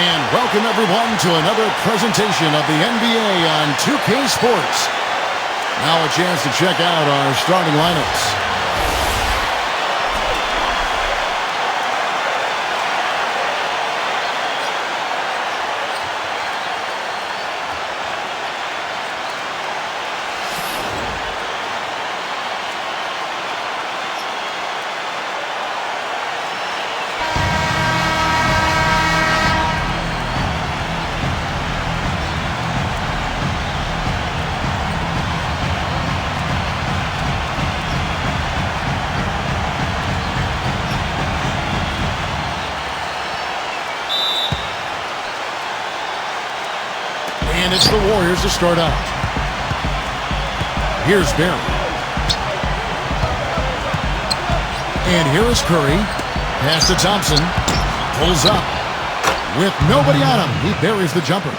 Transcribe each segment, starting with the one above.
And welcome everyone to another presentation of the NBA on 2K Sports. Now a chance to check out our starting lineups. And it's the Warriors to start out. Here's Barry. And here is Curry. Pass to Thompson. Pulls up. With nobody on him, he buries the jumper.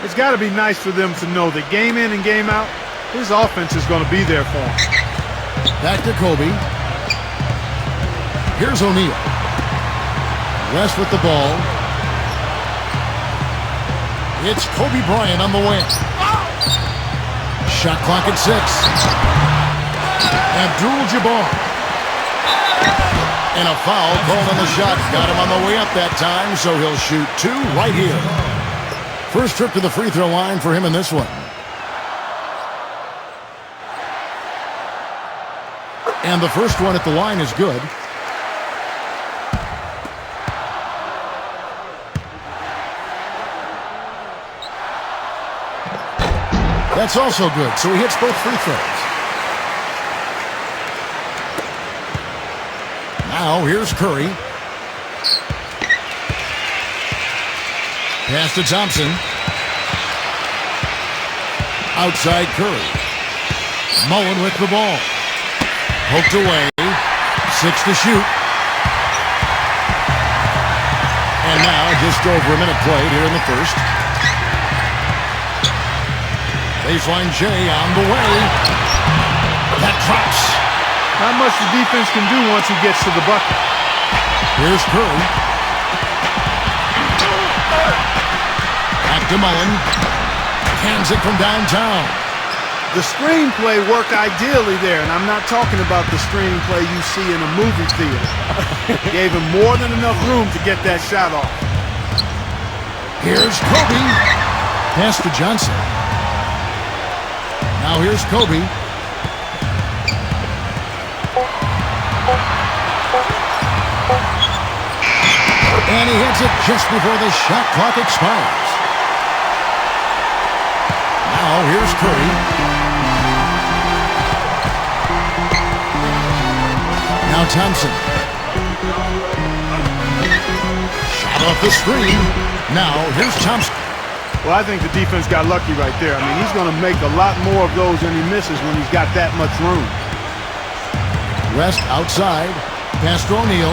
It's got to be nice for them to know that game in and game out, his offense is going to be there for him. Back to Kobe. Here's O'Neal. West with the ball. It's Kobe Bryant on the wing. Shot clock at 6. Abdul-Jabbar. And a foul called on the shot. Got him on the way up that time, so he'll shoot 2 right here. First trip to the free throw line for him in this one. And the first one at the line is good. That's also good, so he hits both free throws. Now, here's Curry. Pass to Thompson. Outside Curry. Mullen with the ball. Poked away. 6 to shoot. And now, just over a minute played here in the first. Baseline J on the way. That drops. Not much the defense can do once he gets to the bucket. Here's Curry. Back to Mullen. Cans it from downtown. The screenplay worked ideally there, and I'm not talking about the screenplay you see in a movie theater. Gave him more than enough room to get that shot off. Here's Kobe. Pass to Johnson. Now here's Kobe. And he hits it just before the shot clock expires. Now here's Curry. Now Thompson. Shot off the screen. Now here's Thompson. Well, I think the defense got lucky right there. I mean, he's going to make a lot more of those than he misses when he's got that much room. West outside. Pass to O'Neal.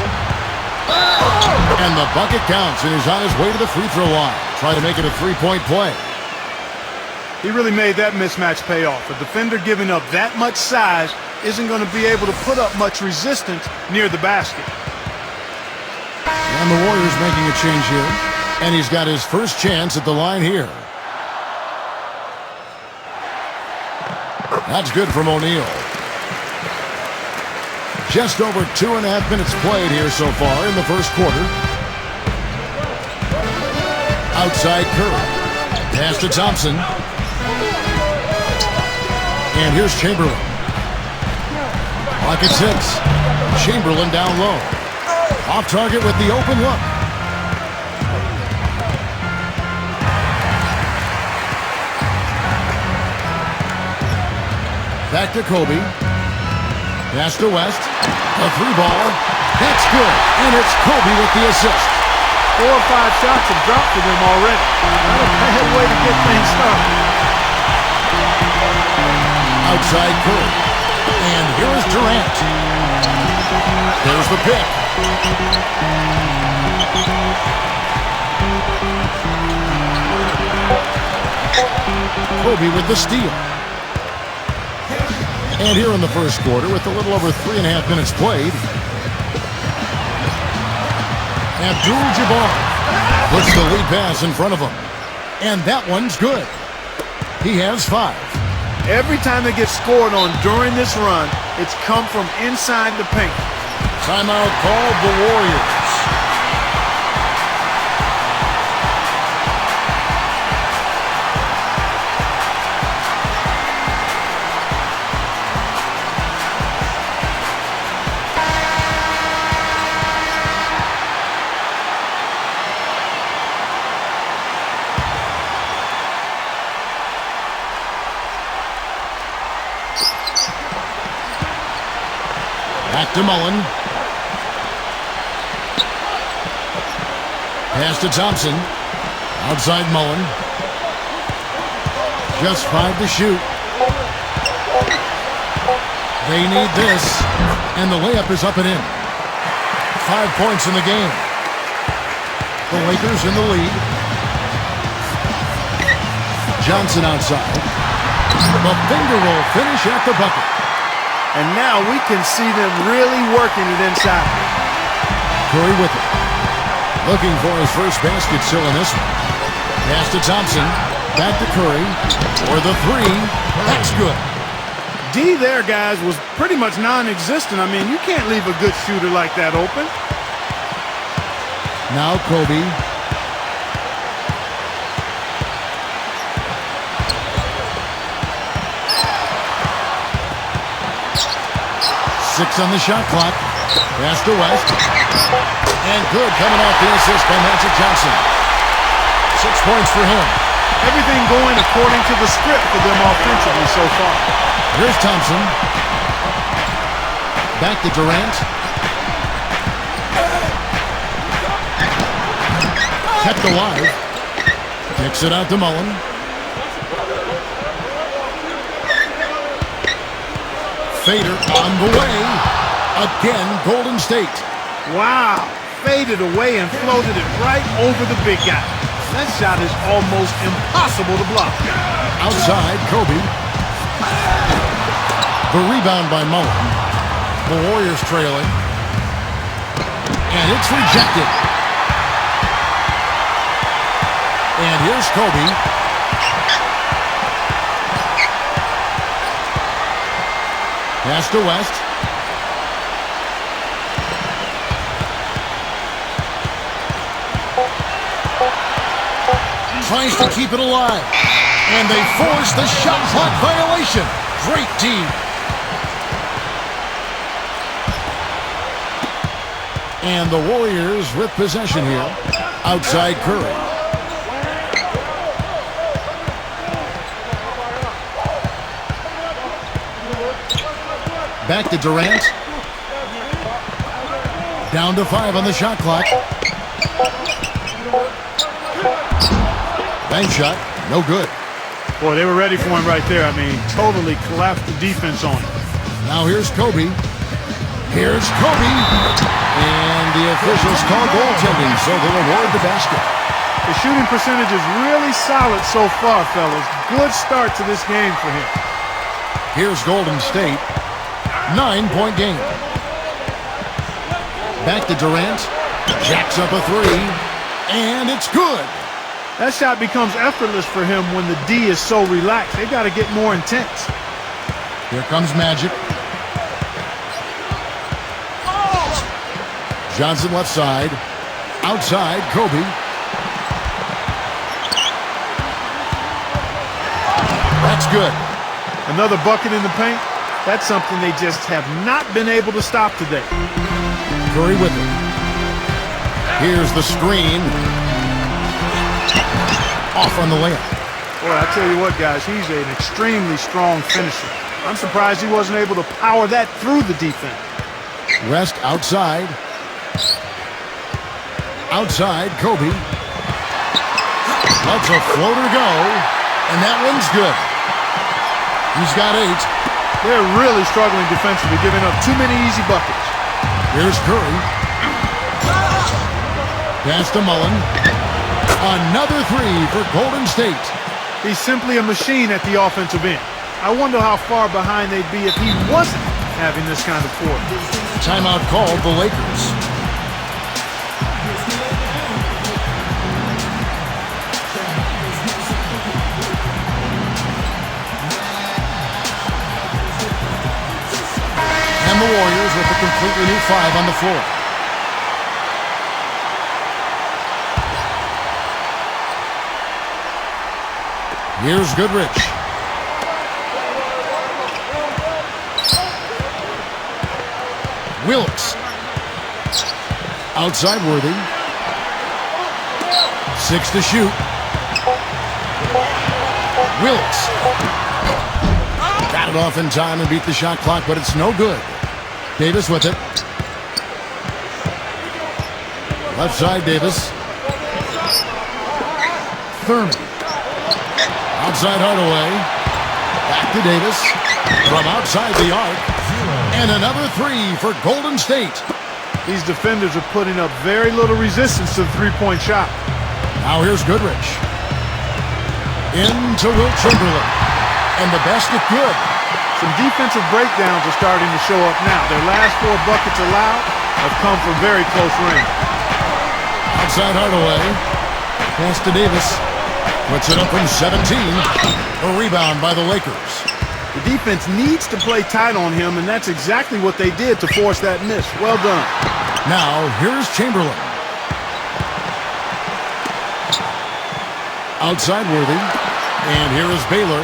And the bucket counts, and he's on his way to the free throw line. Try to make it a three-point play. He really made that mismatch pay off. A defender giving up that much size isn't going to be able to put up much resistance near the basket. And the Warriors making a change here. And he's got his first chance at the line here. That's good from O'Neal. Just over 2.5 minutes played here so far in the first quarter. Outside Curry. Pass to Thompson. And here's Chamberlain. Clock at 6. Chamberlain down low. Off target with the open look. Back to Kobe. Pass to West. A three ball. That's good. And it's Kobe with the assist. 4 or 5 shots have dropped for them already. Not a bad way to get things started. Outside Curry. And here is Durant. There's the pick. Kobe with the steal. And here in the first quarter, with a little over 3.5 minutes played, Abdul-Jabbar Puts the lead pass in front of him. And that one's good. He has 5. Every time they get scored on during this run, it's come from inside the paint. Timeout called the Warriors. Back to Mullen. Pass to Thompson. Outside Mullen. Just 5 to shoot. They need this. And the layup is up and in. 5 points in the game. The Lakers in the lead. Johnson outside. The finger roll finish at the bucket. And now we can see them really working it inside. Curry with it. Looking for his first basket still in this one. Pass to Thompson. Back to Curry. For the 3. That's good. D there, guys, was pretty much non-existent. I mean, you can't leave a good shooter like that open. Now Kobe. 6 on the shot clock. Pass to West. And good coming off the assist by Magic Johnson. 6 points for him. Everything going according to the script for them offensively so far. Here's Thompson. Back to Durant. Kept alive. Kicks it out to Mullen. Fader on the way. Again, Golden State. Wow. Faded away and floated it right over the big guy. That shot is almost impossible to block. Outside, Kobe. The rebound by Mullen. The Warriors trailing. And it's rejected. And here's Kobe. Pass to West. Tries to keep it alive. And they force the shot clock violation. Great team. And the Warriors with possession here. Outside Curry. Back to Durant. Down to 5 on the shot clock. Bank shot, no good. Boy, they were ready for him right there. I mean, totally collapsed the defense on him. Now here's Kobe. Here's Kobe. And the officials call goaltending, so they'll award the basket. The shooting percentage is really solid so far, fellas. Good start to this game for him. Here's Golden State. 9-point game. Back to Durant. Jacks up a 3. And it's good. That shot becomes effortless for him when the D is so relaxed. They got to get more intense. Here comes Magic. Johnson left side. Outside, Kobe. That's good. Another bucket in the paint. That's something they just have not been able to stop today. Curry with it. Here's the screen. Off on the layup. Boy, I tell you what, guys, he's an extremely strong finisher. I'm surprised he wasn't able to power that through the defense. West outside. Outside, Kobe. Lets a floater go. And that one's good. He's got 8. They're really struggling defensively, giving up too many easy buckets. Here's Curry. Pass to Mullen. Another 3 for Golden State. He's simply a machine at the offensive end. I wonder how far behind they'd be if he wasn't having this kind of quarter. Timeout called the Lakers. completely new 5 on the floor. Here's Goodrich. Wilkes. Outside Worthy. 6 to shoot. Wilkes. Got it off in time and beat the shot clock, but it's no good. Davis with it. Left side, Davis. Thurman. Outside Hardaway. Back to Davis. From outside the arc. And another 3 for Golden State. These defenders are putting up very little resistance to the three-point shot. Now here's Goodrich. Into Wilt Chamberlain. And the basket good. Some defensive breakdowns are starting to show up now. Their last 4 buckets allowed have come from very close range. Outside Hardaway. Pass to Davis. Puts it up from 17. A rebound by the Lakers. The defense needs to play tight on him, and that's exactly what they did to force that miss. Well done. Now, here's Chamberlain. Outside Worthy. And here is Baylor.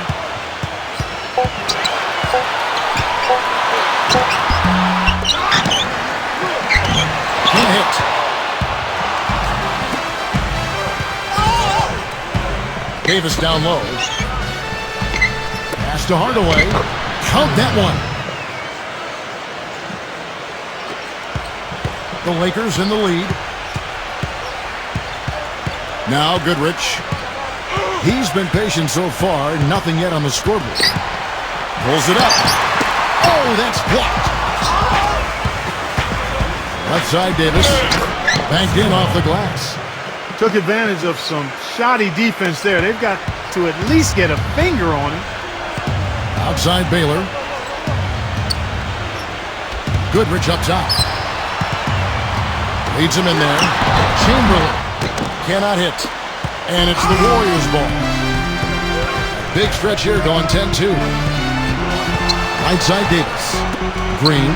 Can't hit. Davis down low. Pass to Hardaway. Count that one. The Lakers in the lead. Now Goodrich. He's been patient so far. Nothing yet on the scoreboard. Pulls it up. Oh, that's blocked. Left side, Davis. Banked in off the glass. Took advantage of some shoddy defense there. They've got to at least get a finger on him. Outside Baylor. Goodrich up top. Leads him in there. Chamberlain cannot hit. And it's the Warriors' ball. Big stretch here going 10-2. Right side Davis. Green.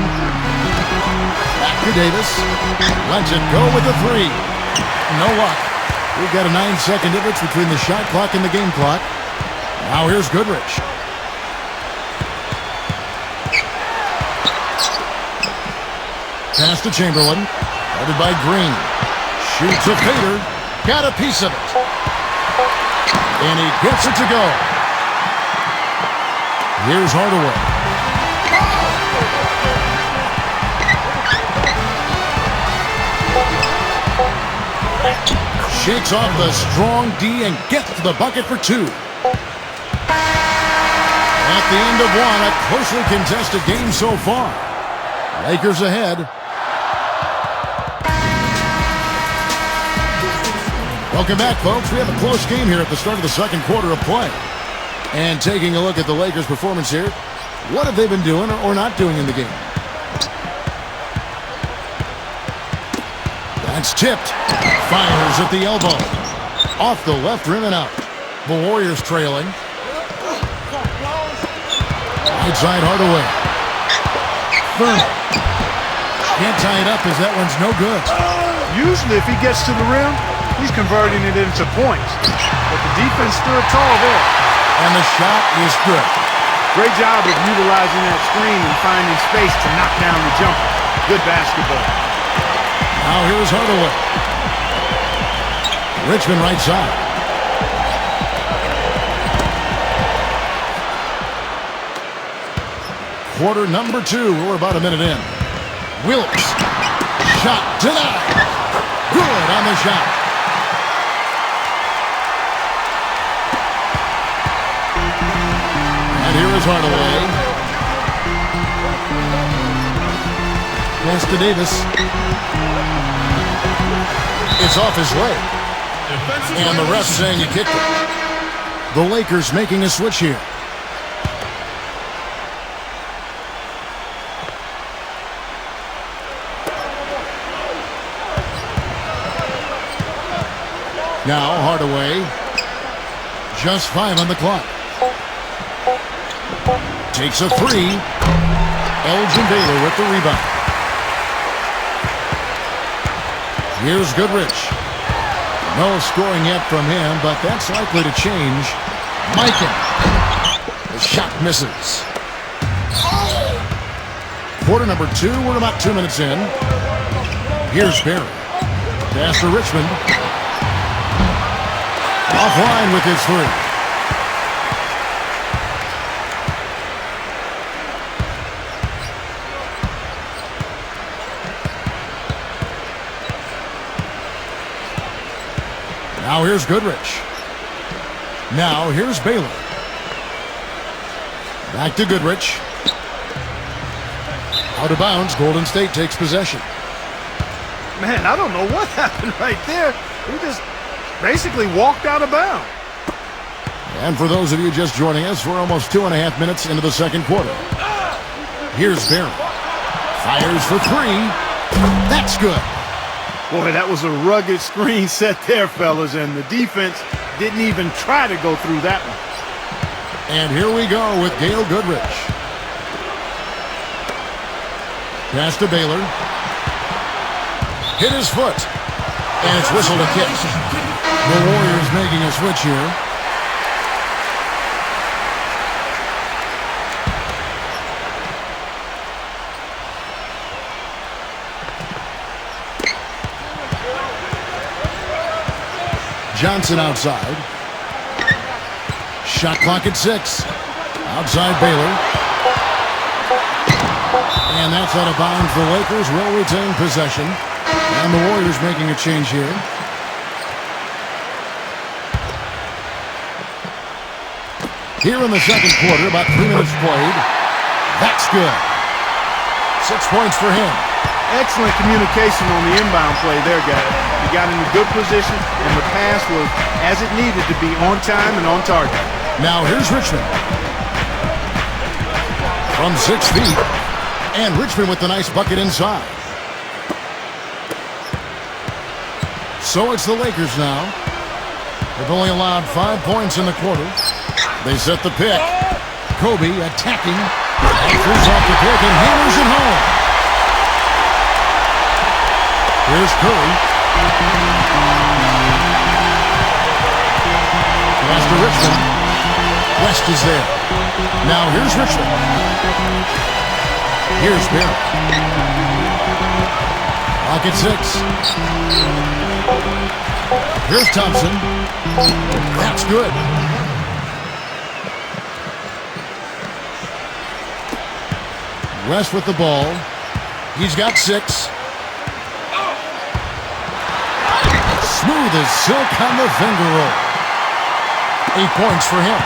Back to Davis. Lets it go with the 3. No luck. We've got a 9-second difference between the shot clock and the game clock. Now here's Goodrich. Pass to Chamberlain. Guarded by Green. Shoots a fader. Got a piece of it. And he gets it to go. Here's Hardaway. Shakes off the strong D and gets to the bucket for 2. At the end of 1, a closely contested game so far. Lakers ahead. Welcome back, folks. We have a close game here at the start of the second quarter of play. And taking a look at the Lakers' performance here, what have they been doing or not doing in the game? That's tipped. Fires at the elbow. Off the left rim and out. The Warriors trailing. Right side Hardaway. Thurman. Can't tie it up as that one's no good. Usually if he gets to the rim, he's converting it into points. But the defense stood tall there. And the shot is good. Great job of utilizing that screen and finding space to knock down the jumper. Good basketball. Now here's Hardaway. Richmond right side. Quarter number 2. We're about a minute in. Wilkes. Shot denied. Good on the shot. And here is Hardaway. Pass to Davis. It's off his leg. And the ref saying he kicked it. The Lakers making a switch here. Now Hardaway. Just 5 on the clock. Takes a 3. Elgin Baylor with the rebound. Here's Goodrich. No scoring yet from him, but that's likely to change. Mikan. The shot misses. Quarter number 2. We're about 2 minutes in. Here's Barry. Pass to Richmond. Offline with his 3. Now here's Goodrich. Now here's Baylor. Back to Goodrich. Out of bounds. Golden State takes possession. Man, I don't know what happened right there. He just basically walked out of bounds. And for those of you just joining us, we're almost 2.5 minutes into the second quarter. Here's Barry. Fires for 3. That's good. Boy, that was a rugged screen set there, fellas, and the defense didn't even try to go through that one. And here we go with Gail Goodrich. Pass to Baylor. Hit his foot. And it's whistled a kick. The Warriors making a switch here. Johnson outside. Shot clock at 6. Outside Baylor. And that's out of bounds. The Lakers will retain possession. And the Warriors making a change here. Here in the second quarter, about 3 minutes played. That's good. 6 points for him. Excellent communication on the inbound play there, guys. He got in a good position, and the pass was as it needed to be, on time and on target. Now here's Richmond. From 6 feet. And Richmond with the nice bucket inside. So it's the Lakers now. They've only allowed 5 points in the quarter. They set the pick. Kobe attacking. Answers off the pick and hammers it home. Here's Curry. Pass to Richmond. West is there. Now here's Richmond. Here's Barry. Clock at 6. Here's Thompson. That's good. West with the ball. He's got 6. Smooth as silk on the finger roll. 8 points for him.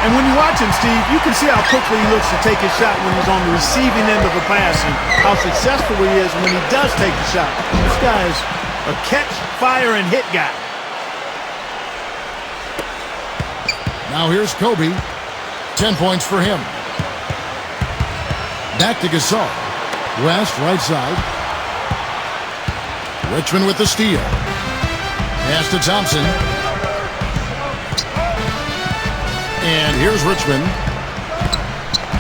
And when you watch him, Steve, you can see how quickly he looks to take his shot when he's on the receiving end of a pass and how successful he is when he does take the shot. This guy is a catch, fire, and hit guy. Now here's Kobe. 10 points for him. Back to Gasol. West, right side. Richmond with the steal. Pass to Thompson. And here's Richmond.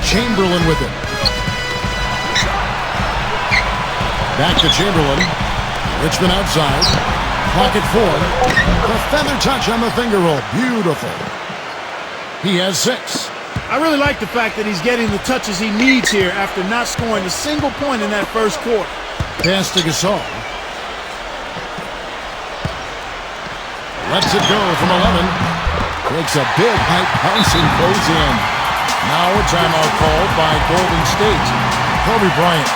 Chamberlain with it. Back to Chamberlain. Richmond outside. Clock at 4. The feather touch on the finger roll. Beautiful. He has 6. I really like the fact that he's getting the touches he needs here after not scoring a single point in that first quarter. Pass to Gasol. Lets it go from 11. Takes a big height bounce and goes in. Now a timeout called by Golden State. Kobe Bryant.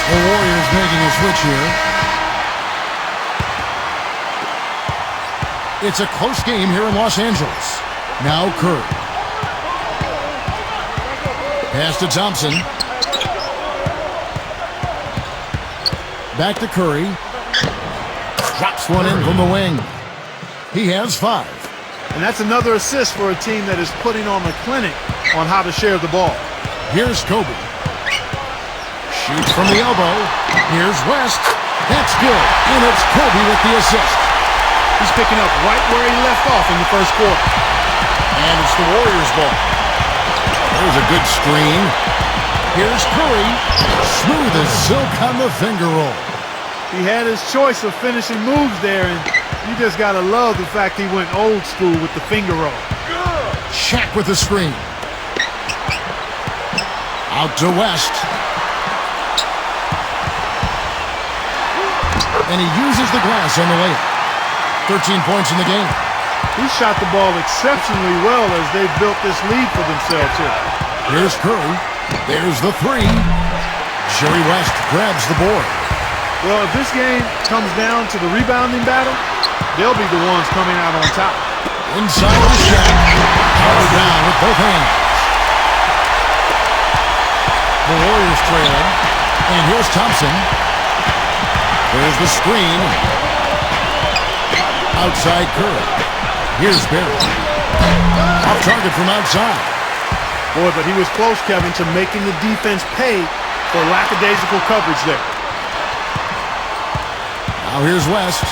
The Warriors making a switch here. It's a close game here in Los Angeles. Now Curry. Pass to Thompson. Back to Curry. Drops one in from the wing. He has 5. And that's another assist for a team that is putting on a clinic on how to share the ball. Here's Kobe. Shoots from the elbow. Here's West. That's good. And it's Kobe with the assist. He's picking up right where he left off in the first quarter. And it's the Warriors' ball. There's a good screen. Here's Curry. Smooth as silk on the finger roll. He had his choice of finishing moves there, and you just got to love the fact he went old school with the finger roll. Shaq with the screen. Out to West. And he uses the glass on the layup. 13 points in the game. He shot the ball exceptionally well as they've built this lead for themselves here. Here's Curry. There's the three. Jerry West grabs the board. Well, if this game comes down to the rebounding battle, they'll be the ones coming out on top. Inside the shot. Power down with both hands. The Warriors trailing. And here's Thompson. There's the screen. Outside Curry. Here's Barry. Off target from outside. Boy, but he was close, Kevin, to making the defense pay for lackadaisical coverage there. Now here's West.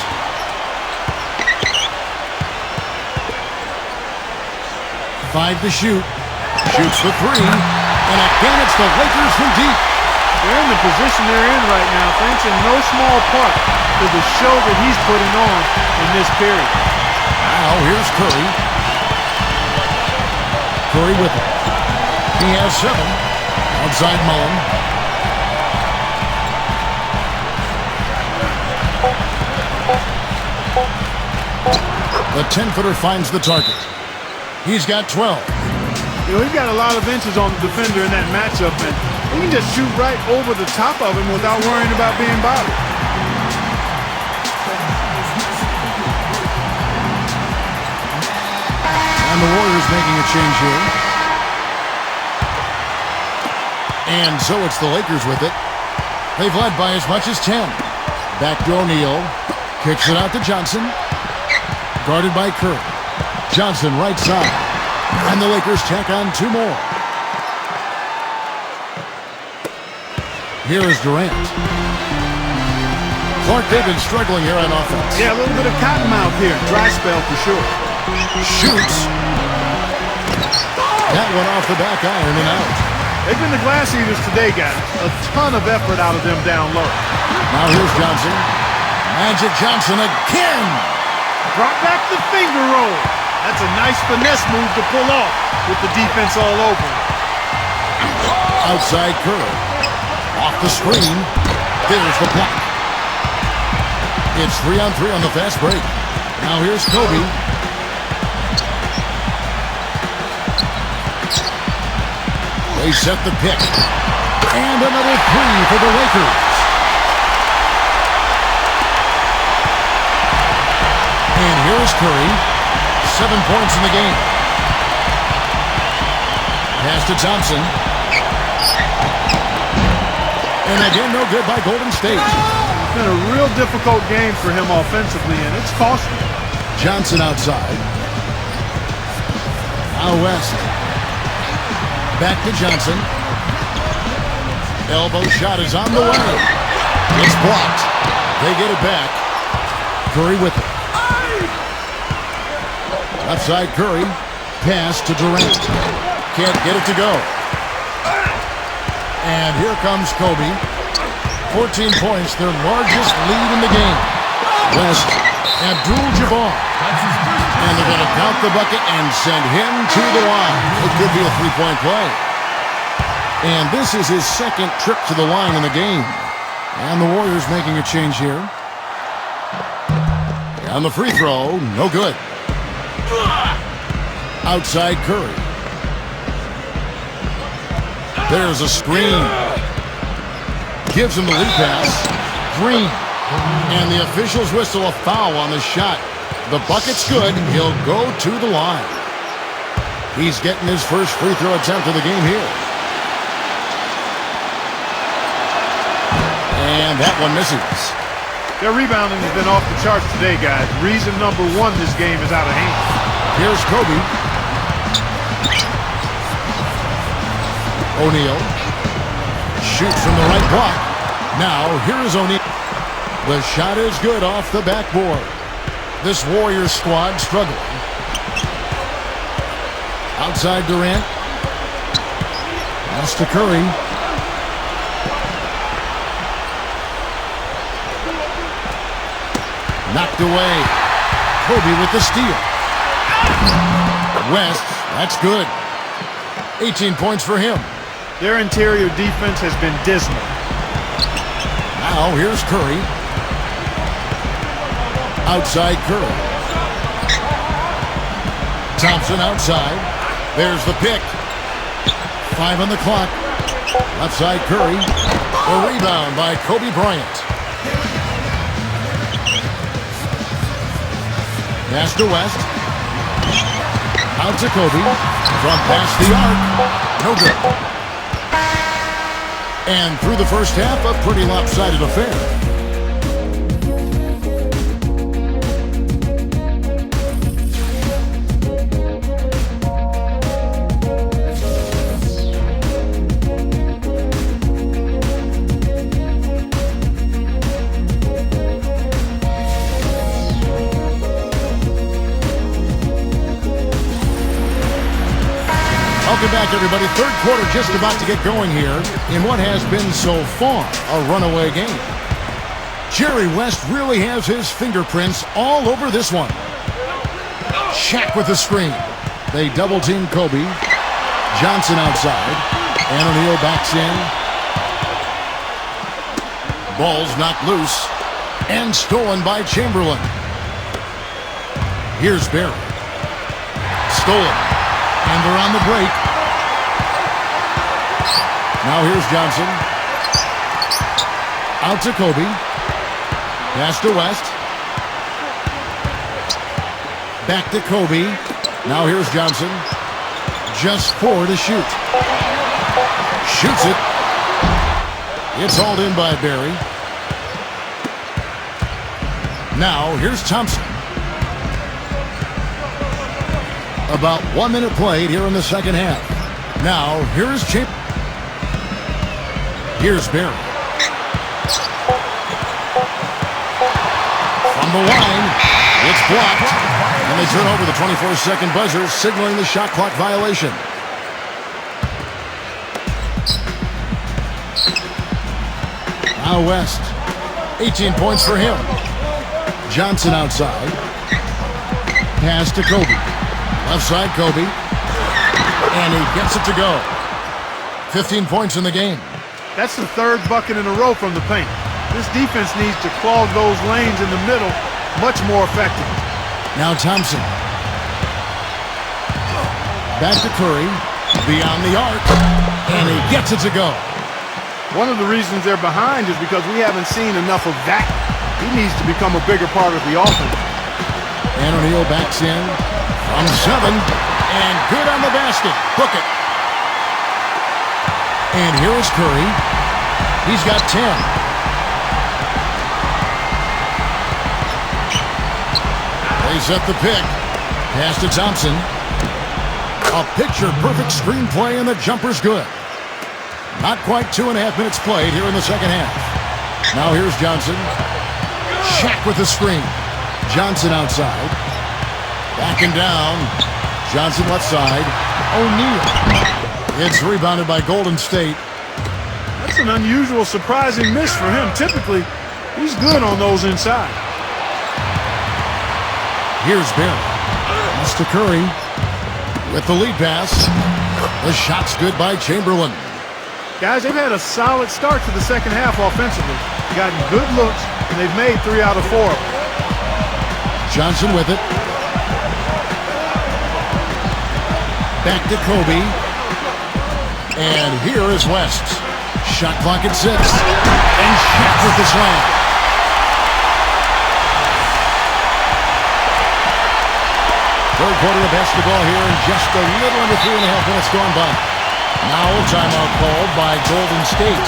Five to shoot. Shoots the three. And again, it's the Lakers from deep. They're in the position they're in right now, thanks in no small part to the show that he's putting on in this period. Now here's Curry. Curry with it. He has 7. Outside Mullen. The 10-footer finds the target. He's got 12. You know, he's got a lot of inches on the defender in that matchup, and he can just shoot right over the top of him without worrying about being bothered. And the Warriors making a change here. And so it's the Lakers with it. They've led by as much as 10. Back to O'Neal. Kicks it out to Johnson. Guarded by Curry. Johnson right side. And the Lakers tack on 2 more. Here is Durant. Clark, they've been struggling here on offense. Yeah, a little bit of cottonmouth here. Dry spell for sure. Shoots. That one off the back iron and out. They've been the glass eaters today, guys. A ton of effort out of them down low. Now here's Johnson. Magic Johnson again. Brought back the finger roll. That's a nice finesse move to pull off with the defense all over. Outside Curry. Off the screen. There's the block. It's 3-on-3 on the fast break. Now here's Kobe. They set the pick. And another 3 for the Lakers. And here's Curry. 7 points in the game. Pass to Thompson. And again, no good by Golden State. It's been a real difficult game for him offensively, and it's costly. Johnson outside. Now West. Back to Johnson. Elbow shot is on the way. It's blocked. They get it back. Curry with it. Left side Curry. Pass to Durant. Can't get it to go. And here comes Kobe. 14 points, their largest lead in the game. West, Abdul-Jabbar. And they're going to count the bucket and send him to the line. It could be a 3-point play. And this is his 2nd trip to the line in the game. And the Warriors making a change here. And the free throw, no good. Outside Curry. There's a screen. Gives him the lead pass. Green. And the officials whistle a foul on the shot. The bucket's good. He'll go to the line. He's getting his first free throw attempt of the game here. And that one misses. Their rebounding has been off the charts today, guys. Reason number 1, this game is out of hand. Here's Kobe. O'Neal. Shoots from the right block. Now, here is O'Neal. The shot is good off the backboard. This Warriors squad struggling. Outside Durant. Pass to Curry. Knocked away. Kobe with the steal. West, that's good. 18 points for him. Their interior defense has been dismal. Now here's Curry. Outside Curry. Thompson outside. There's the pick. 5 on the clock. Left side Curry. A rebound by Kobe Bryant. Pass to West. Out to Kobe. From past the arc. No good. And through the first half, a pretty lopsided affair. Welcome back, everybody. Third quarter just about to get going here in what has been so far a runaway game. Jerry West really has his fingerprints all over this one. Shaq with the screen. They double-team Kobe. Johnson outside. And O'Neal backs in. Ball's knocked loose. And stolen by Chamberlain. Here's Barry. Stolen. And they're on the break. Now here's Johnson. Out to Kobe. Pass to West. Back to Kobe. Now here's Johnson. Just 4 to shoot. Shoots it. It's hauled in by Barry. Now here's Thompson. About 1 minute played here in the second half. Now here's Chamberlain. Here's Barry. From the line, it's blocked. And they turn over the 24-second buzzer, signaling the shot clock violation. Now West. 18 points for him. Johnson outside. Pass to Kobe. Left side Kobe. And he gets it to go. 15 points in the game. That's the third bucket in a row from the paint. This defense needs to clog those lanes in the middle much more effectively. Now Thompson. Back to Curry. Beyond the arc. And he gets it to go. One of the reasons they're behind is because we haven't seen enough of that. He needs to become a bigger part of the offense. And O'Neal backs in from 7. And good on the basket. Book it. And here is Curry. He's got 10. They set the pick. Pass to Thompson. A picture-perfect screenplay, and the jumper's good. Not quite 2.5 minutes played here in the second half. Now here's Johnson. Shaq with the screen. Johnson outside. Backing down. Johnson left side. O'Neal. It's rebounded by Golden State. That's an unusual, surprising miss for him. Typically, he's good on those inside. Here's Barry. Pass to Curry. With the lead pass. The shot's good by Chamberlain. Guys, they've had a solid start to the second half offensively. Gotten good looks, and they've made 3 out of 4 of them. Johnson with it. Back to Kobe. And here is West. Shot clock at 6. And Shaq with the slam. Third quarter of basketball here, and just a little under 3.5 minutes gone by. Now a timeout called by Golden State.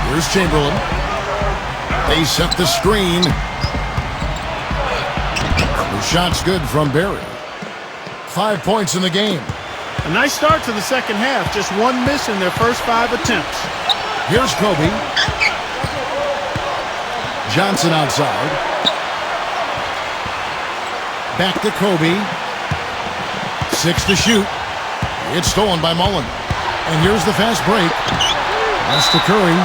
Here's Chamberlain. They set the screen. Shot's good from Barry. 5 points in the game. A nice start to the second half. Just one miss in their first 5 attempts. Here's Kobe. Johnson outside. Back to Kobe. 6 to shoot. It's stolen by Mullen. And here's the fast break. That's to Curry.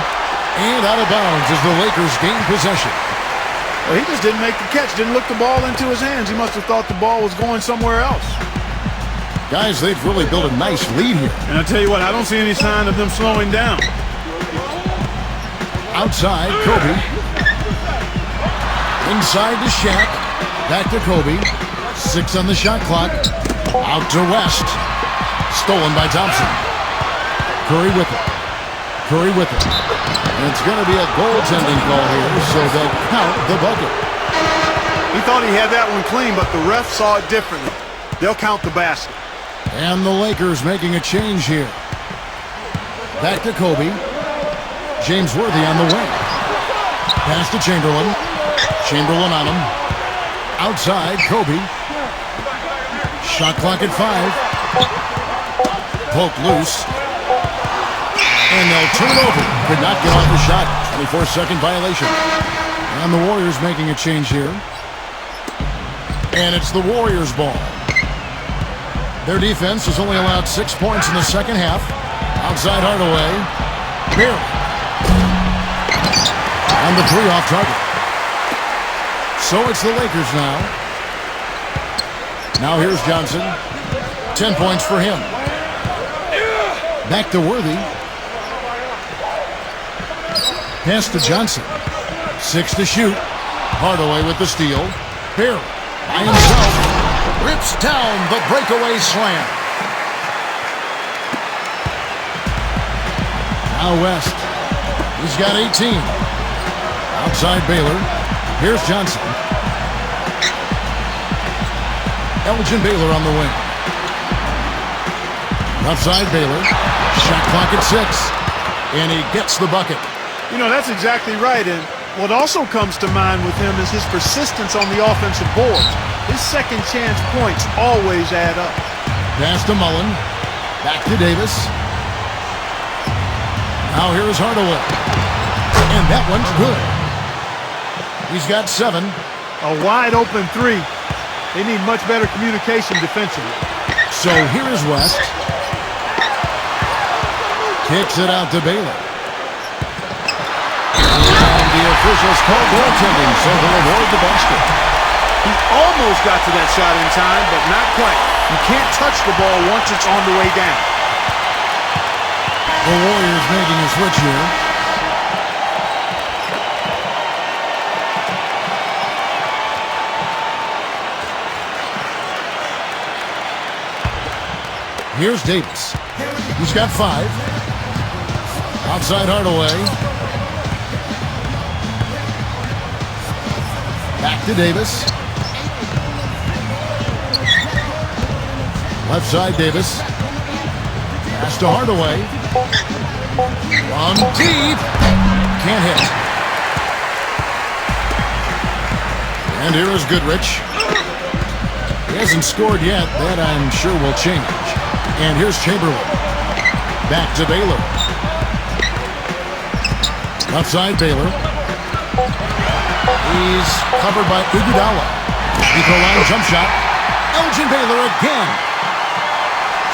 And out of bounds as the Lakers gain possession. Well, he just didn't make the catch. Didn't look the ball into his hands. He must have thought the ball was going somewhere else. Guys, they've really built a nice lead here. And I tell you what, I don't see any sign of them slowing down. Outside, Kobe. Inside to Shaq. Back to Kobe. 6 on the shot clock. Out to West. Stolen by Thompson. Curry with it. Curry with it. And it's going to be a goaltending call here, so they'll count the bucket. He thought he had that one clean, but the ref saw it differently. They'll count the basket. And the Lakers making a change here. Back to Kobe. James Worthy on the wing. Pass to Chamberlain. Chamberlain on him. Outside, Kobe. Shot clock at 5. Poke loose. And they'll turn it over. Could not get off the shot. 24-second violation. And the Warriors making a change here. And it's the Warriors' ball. Their defense has only allowed 6 points in the second half. Outside Hardaway. Barry. And the 3 off target. So it's the Lakers now. Now here's Johnson. 10 points for him. Back to Worthy. Pass to Johnson. 6 to shoot. Hardaway with the steal. Barry by himself. Rips down the breakaway slam. Now West. He's got 18. Outside Baylor. Here's Johnson. Elgin Baylor on the wing. Left side Baylor. Shot clock at 6. And he gets the bucket. You know, that's exactly right. And what also comes to mind with him is his persistence on the offensive boards. His second chance points always add up. Pass to Mullen. Back to Davis. Now here is Hardaway. And that one's good. He's got 7. A wide open 3. They need much better communication defensively. So here is West. Kicks it out to Baylor. And the officials call goaltending, so they'll award the basket. He almost got to that shot in time, but not quite. You can't touch the ball once it's on the way down. The Warriors making a switch here. Here's Davis. He's got 5. Outside Hardaway. Back to Davis. Left side Davis. Pass to Hardaway. From deep. Can't hit. And here is Goodrich. He hasn't scored yet. That I'm sure will change. And here's Chamberlain. Back to Baylor. Left side Baylor. He's covered by Iguodala. Equal line jump shot. Elgin Baylor again.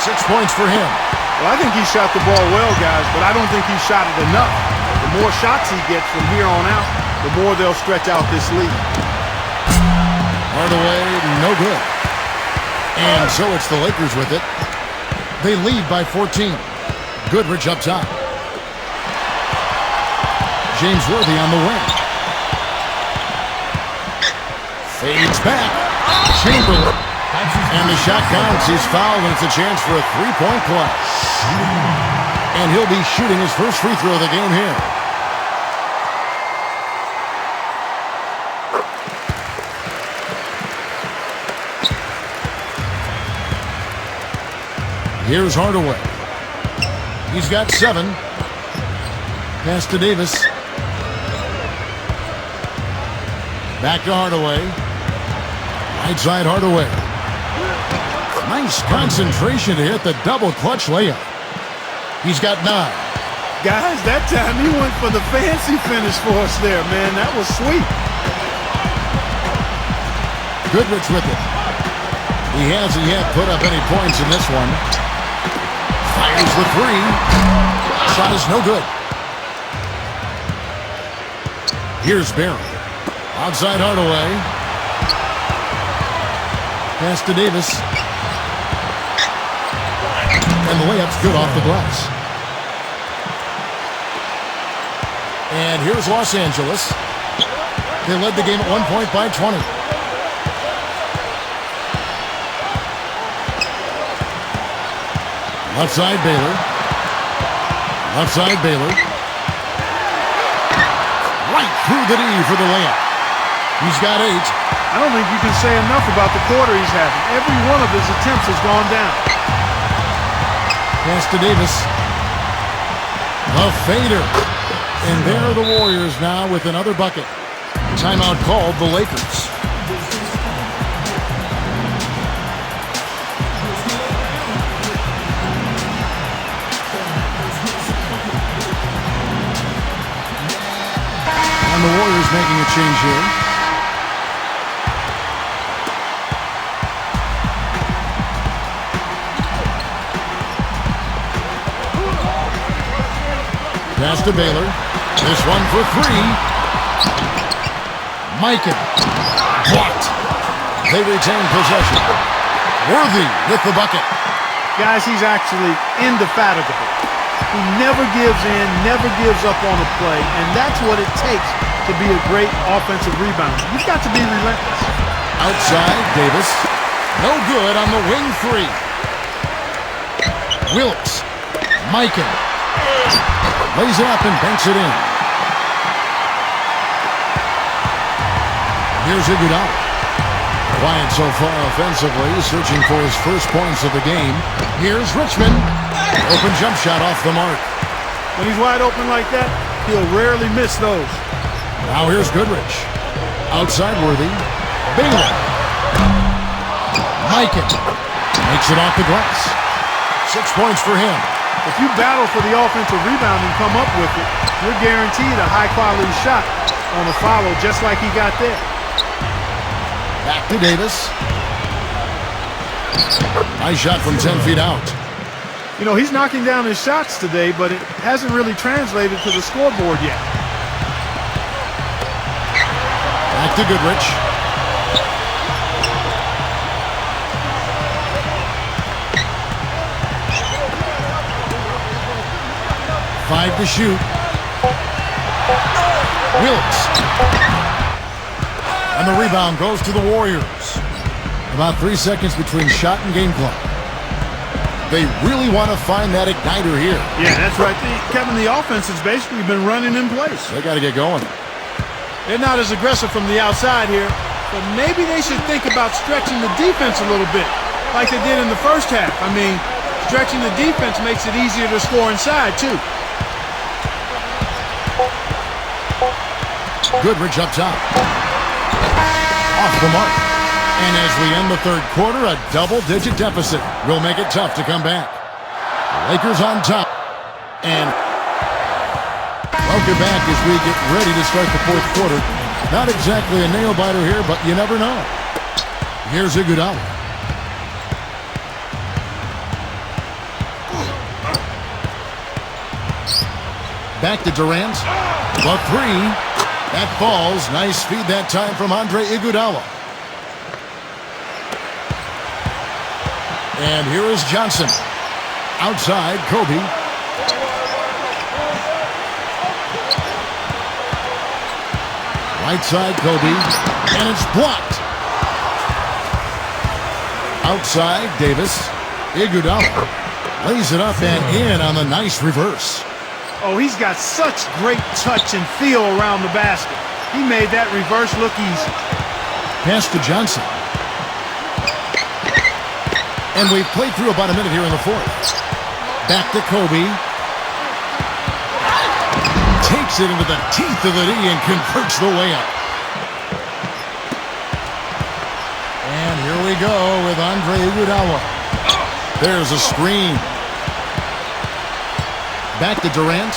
6 points for him. Well, I think he shot the ball well, guys, but I don't think he shot it enough. The more shots he gets from here on out, the more they'll stretch out this lead. Hardaway, no good. And so it's the Lakers with it. They lead by 14. Goodrich up top. James Worthy on the wing. Fades back. Chamberlain. And the shot counts. He's fouled, and it's a chance for a 3-point play. And he'll be shooting his first free throw of the game here. Here's Hardaway. He's got 7. Pass to Davis. Back to Hardaway. Right side Hardaway. Nice concentration to hit the double clutch layup. He's got 9. Guys, that time he went for the fancy finish for us there, man. That was sweet. Goodrich with it. He hasn't yet put up any points in this one. Fires the 3. Shot is no good. Here's Barry. Outside Hardaway. Pass to Davis. And the layup's good off the glass. And here's Los Angeles. They led the game at 1 point by 20. Left side Baylor. Left side Baylor. Right through the knee for the layup. He's got 8. I don't think you can say enough about the quarter he's having. Every one of his attempts has gone down. Pass to Davis. A fader. And there are the Warriors now with another bucket. Timeout called the Lakers. And the Warriors making a change here. Pass to Baylor. This one for 3. Mikan. Blocked. They retain possession. Worthy with the bucket. Guys, he's actually indefatigable. He never gives in, never gives up on a play, and that's what it takes to be a great offensive rebounder. You've got to be relentless. Outside, Davis. No good on the wing 3. Wilkes. Mikan. Lays it up and banks it in. Here's Iguodala. Quiet so far offensively, searching for his first points of the game. Here's Richmond. Open jump shot off the mark. When he's wide open like that, he'll rarely miss those. Now here's Goodrich. Outside Worthy. Baylor. Mikan. Makes it off the glass. 6 points for him. If you battle for the offensive rebound and come up with it, you're guaranteed a high-quality shot on a follow just like he got there. Back to Davis. Nice shot from 10 feet out. You know, he's knocking down his shots today, but it hasn't really translated to the scoreboard yet. Back to Goodrich. Five to shoot. Wilkes. And the rebound goes to the Warriors. About 3 seconds between shot and game clock. They really want to find that igniter here. Yeah, that's right. Kevin, the offense has basically been running in place. They got to get going. They're not as aggressive from the outside here, but maybe they should think about stretching the defense a little bit, like they did in the first half. I mean, stretching the defense makes it easier to score inside, too. Goodrich up top. Off the mark. And as we end the third quarter, a double-digit deficit will make it tough to come back. Lakers on top. And welcome back as we get ready to start the fourth quarter. Not exactly a nail-biter here, but you never know. Here's Iguodala. Back to Durant. The 3. That falls. Nice feed that time from Andre Iguodala. And here is Johnson. Outside, Kobe. Right side, Kobe. And it's blocked. Outside, Davis. Iguodala lays it up and in on the nice reverse. Oh, he's got such great touch and feel around the basket. He made that reverse look easy. Pass to Johnson. And we've played through about a minute here in the fourth. Back to Kobe. Takes it into the teeth of the knee and converts the layup. they go with Andre Iguodala. There's a screen. Back to Durant.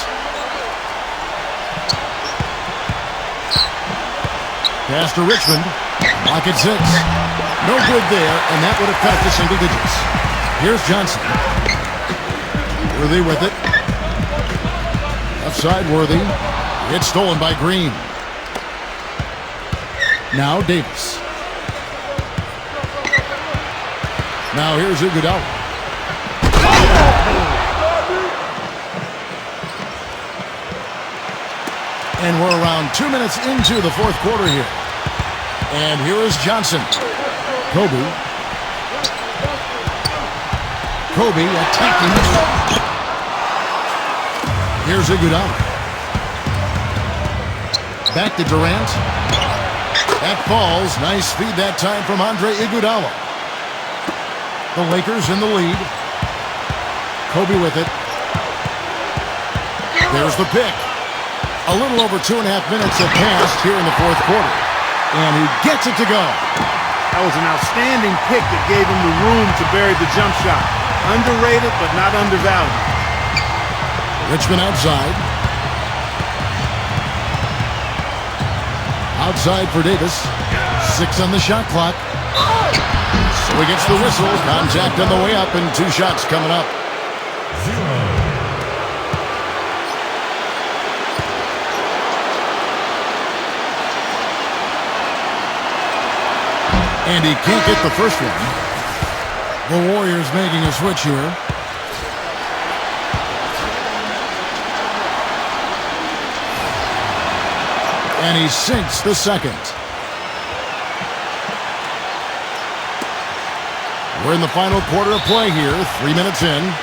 Pass to Richmond. Lock at 6. No good there, and that would have cut it to single digits. Here's Johnson. Worthy with it. Left side, Worthy. It's stolen by Green. Now Davis. Now here's Iguodala. And we're around 2 minutes into the fourth quarter here. And here is Johnson. Kobe attacking. Here's Iguodala. Back to Durant. That falls. Nice speed that time from Andre Iguodala. The Lakers in the lead. Kobe with it. There's the pick. A little over 2.5 minutes have passed here in the fourth quarter. And he gets it to go. That was an outstanding pick that gave him the room to bury the jump shot. Underrated, but not undervalued. Richmond outside. Outside for Davis. 6 on the shot clock. So he gets the whistle. Contact on the way up and 2 shots coming up. 0. And he can't get the first one. The Warriors making a switch here. And he sinks the second. We're in the final quarter of play here. 3 minutes in.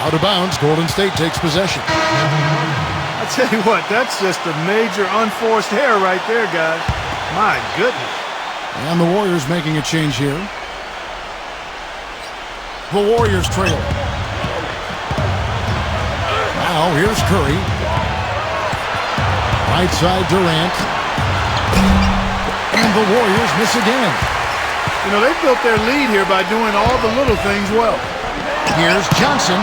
Out of bounds. Golden State takes possession. I tell you what, that's just a major unforced error right there, guys. My goodness. And the Warriors making a change here. The Warriors trail. Now here's Curry. Right side Durant. And the Warriors miss again. You know, they built their lead here by doing all the little things well. Here's Johnson.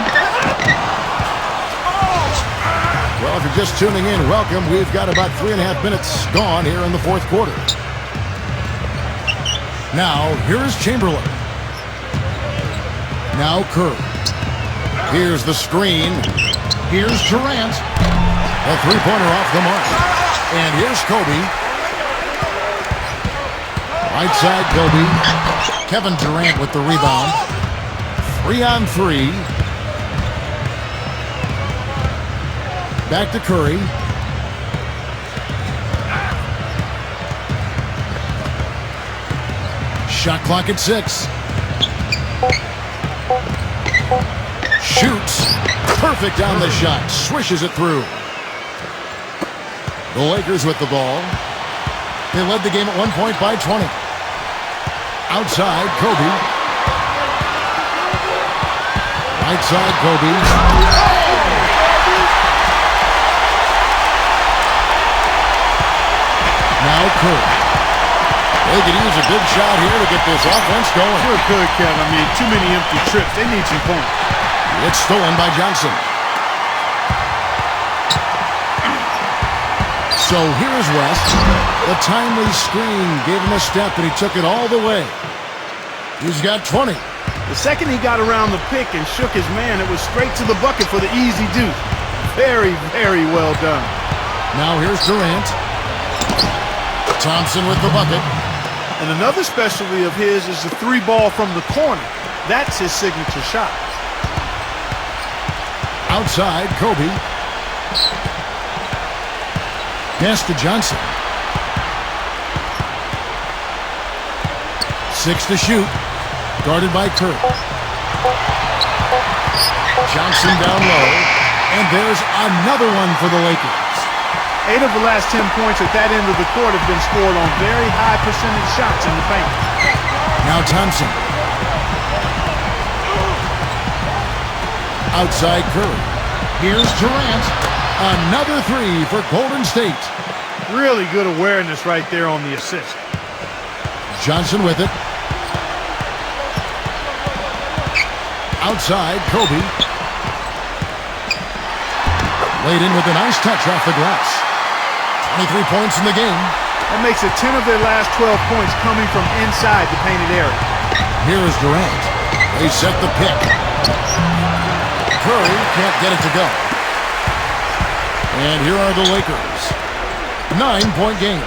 Well, if you're just tuning in, welcome. We've got about 3.5 minutes gone here in the fourth quarter. Now, here's Chamberlain. Now Curry. Here's the screen. Here's Durant. A three-pointer off the mark. And here's Kobe. Right side, Kobe. Kevin Durant with the rebound. 3-on-3. Back to Curry. Shot clock at 6. Shoots. Perfect on the shot. Swishes it through. The Lakers with the ball. They led the game at one point by 20. Outside, Kobe. Right side, Kobe. Now Curry. They could use a big shot here to get this offense going. Sure could, Kevin. I mean, too many empty trips. They need some points. It's stolen by Johnson. So here's West. The timely screen gave him a step, and he took it all the way. He's got 20. The second he got around the pick and shook his man, it was straight to the bucket for the easy deuce. Very, very well done. Now here's Durant. Thompson with the bucket. And another specialty of his is the 3-ball from the corner. That's his signature shot. Outside, Kobe. Pass to Johnson. 6 to shoot. Guarded by Curry. Johnson down low. And there's another one for the Lakers. 8 of the last 10 points at that end of the court have been scored on very high percentage shots in the paint. Now Thompson. Outside Curry. Here's Durant. Another 3 for Golden State. Really good awareness right there on the assist. Johnson with it. Outside, Kobe. Laid in with a nice touch off the glass. 23 points in the game. That makes it 10 of their last 12 points coming from inside the painted area. Here is Durant. They set the pick. Curry can't get it to go. And here are the Lakers. 9-point game.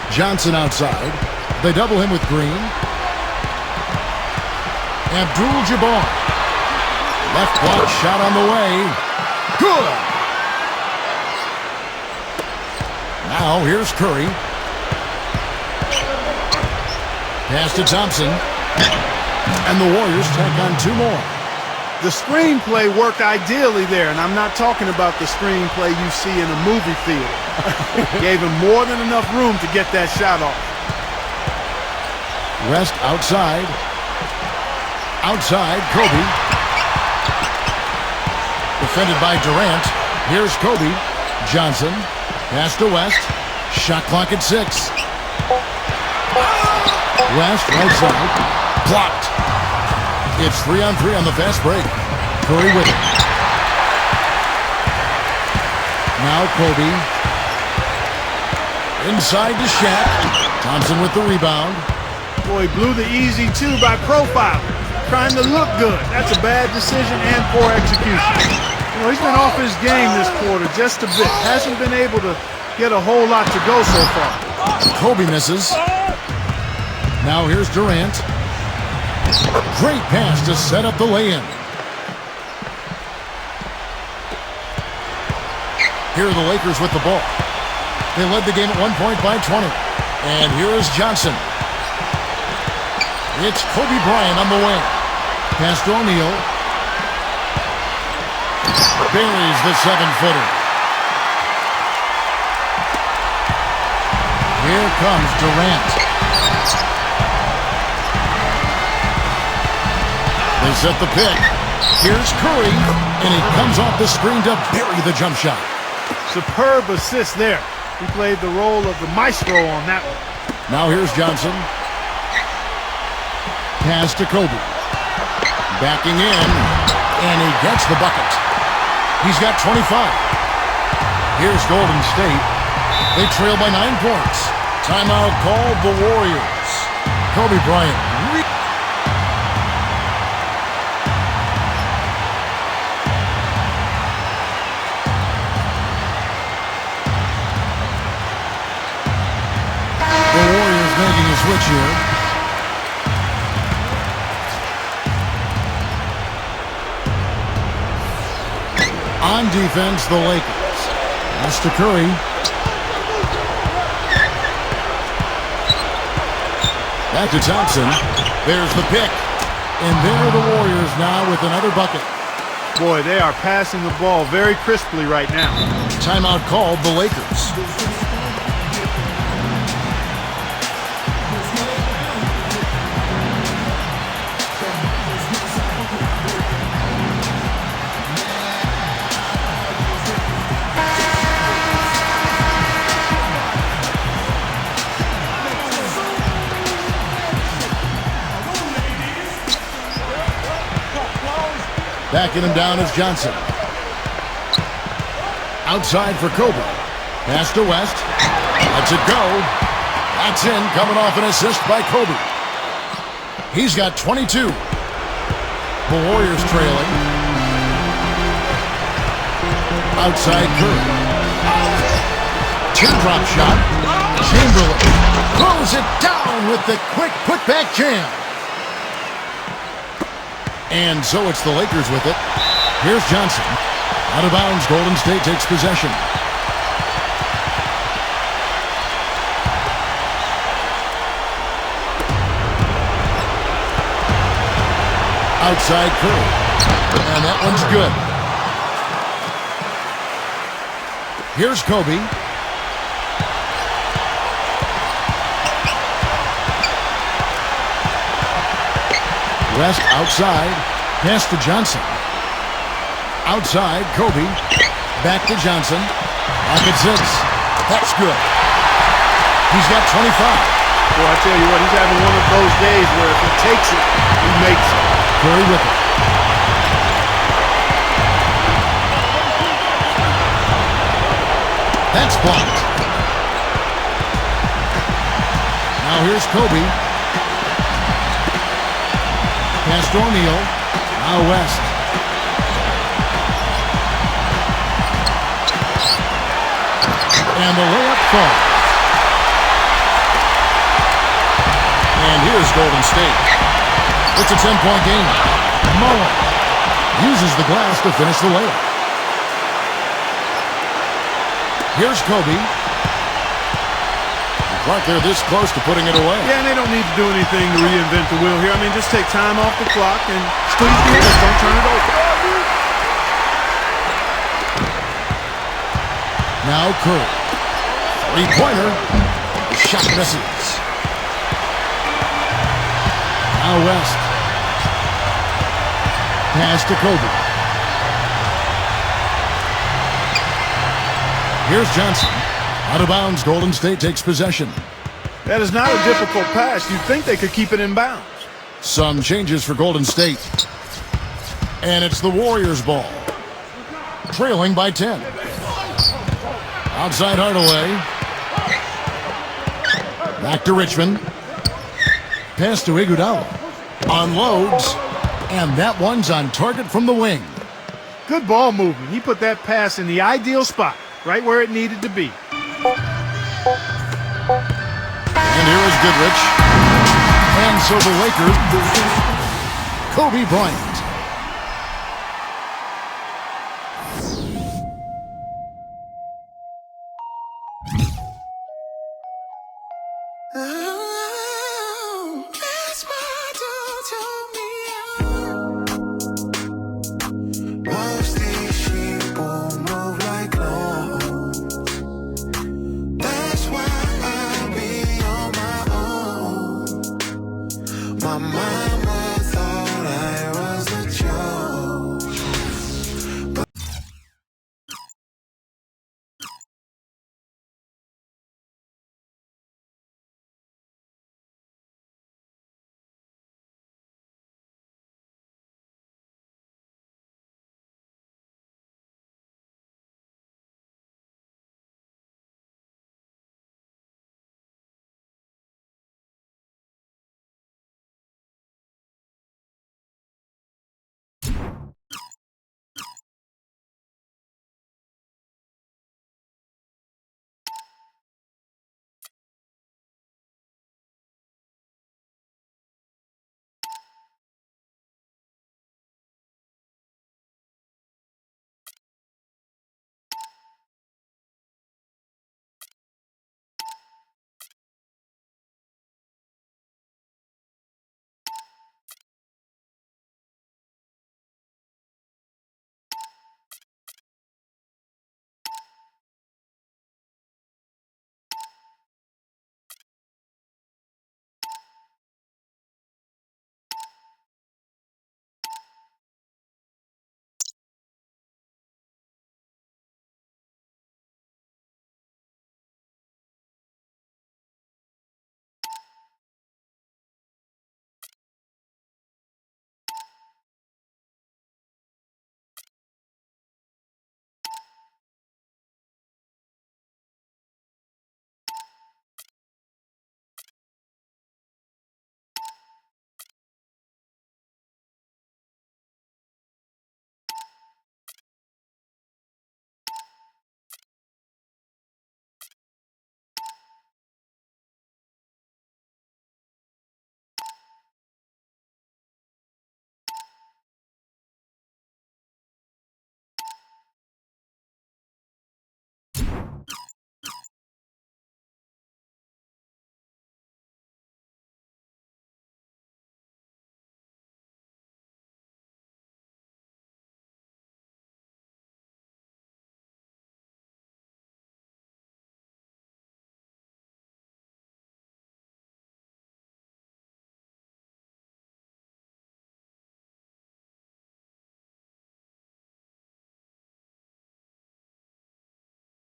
Johnson outside. They double him with Green. Abdul-Jabbar. Left block shot on the way. Good. Now here's Curry. Pass to Thompson. And the Warriors take on 2 more. The screenplay worked ideally there, and I'm not talking about the screenplay you see in a movie theater. Gave him more than enough room to get that shot off. West outside. Outside, Kobe. Defended by Durant. Here's Kobe. Johnson. Pass to West. Shot clock at 6. West right side. Blocked. It's 3-on-3 on the fast break. Curry with it. Now Kobe. Inside to Shaq. Thompson with the rebound. Boy, he blew the easy 2 by profile. Trying to look good. That's a bad decision and poor execution. You know, he's been off his game this quarter just a bit. Hasn't been able to get a whole lot to go so far. Kobe misses. Now here's Durant. Great pass to set up the lay-in. Here are the Lakers with the ball. They led the game at 1 point by 20. And here is Johnson. It's Kobe Bryant on the wing. Pass to O'Neal. Buries the 7-footer. Here comes Durant. They set the pick. Here's Curry, and he comes off the screen to bury the jump shot. Superb assist there. He played the role of the maestro on that one. Now here's Johnson. Pass to Kobe. Backing in, and he gets the bucket. He's got 25. Here's Golden State. They trail by 9 points. Timeout called the Warriors. Kobe Bryant. The Warriors making a switch here. On defense, the Lakers. Pass to Curry. Back to Thompson. There's the pick. And there are the Warriors now with another bucket. Boy, they are passing the ball very crisply right now. Timeout called the Lakers. Backing him down is Johnson. Outside for Kobe. Pass to West. Lets it go. That's in, coming off an assist by Kobe. He's got 22. The Warriors trailing. Outside Curry. Teardrop shot. Chamberlain throws it down with the quick putback jam. And so it's the Lakers with it. Here's Johnson. Out of bounds, Golden State takes possession. Outside Curry. And that one's good. Here's Kobe. West outside. Pass to Johnson. Outside, Kobe. Back to Johnson. Pocket 6. That's good. He's got 25. Boy, I tell you what, he's having one of those days where if he takes it, he makes it. Curry with it. That's blocked. Now here's Kobe. Pass to O'Neal. Now West. And the layup falls. And here's Golden State. It's a 10-point game. Mullen uses the glass to finish the layup. Here's Kobe. Clark, they're this close to putting it away. Yeah, and they don't need to do anything to reinvent the wheel here. I mean, just take time off the clock and squeeze the minutes. Don't turn it over. Now Curry. Three-pointer. Shot misses. Now West. Pass to Kobe. Here's Johnson. Out of bounds, Golden State takes possession. That is not a difficult pass. You'd think they could keep it in bounds. Some changes for Golden State. And it's the Warriors' ball. Trailing by 10. Outside Hardaway. Back to Richmond. Pass to Iguodala. Unloads. And that one's on target from the wing. Good ball movement. He put that pass in the ideal spot, right where it needed to be. And here is Goodrich. And so the Lakers, Kobe Bryant.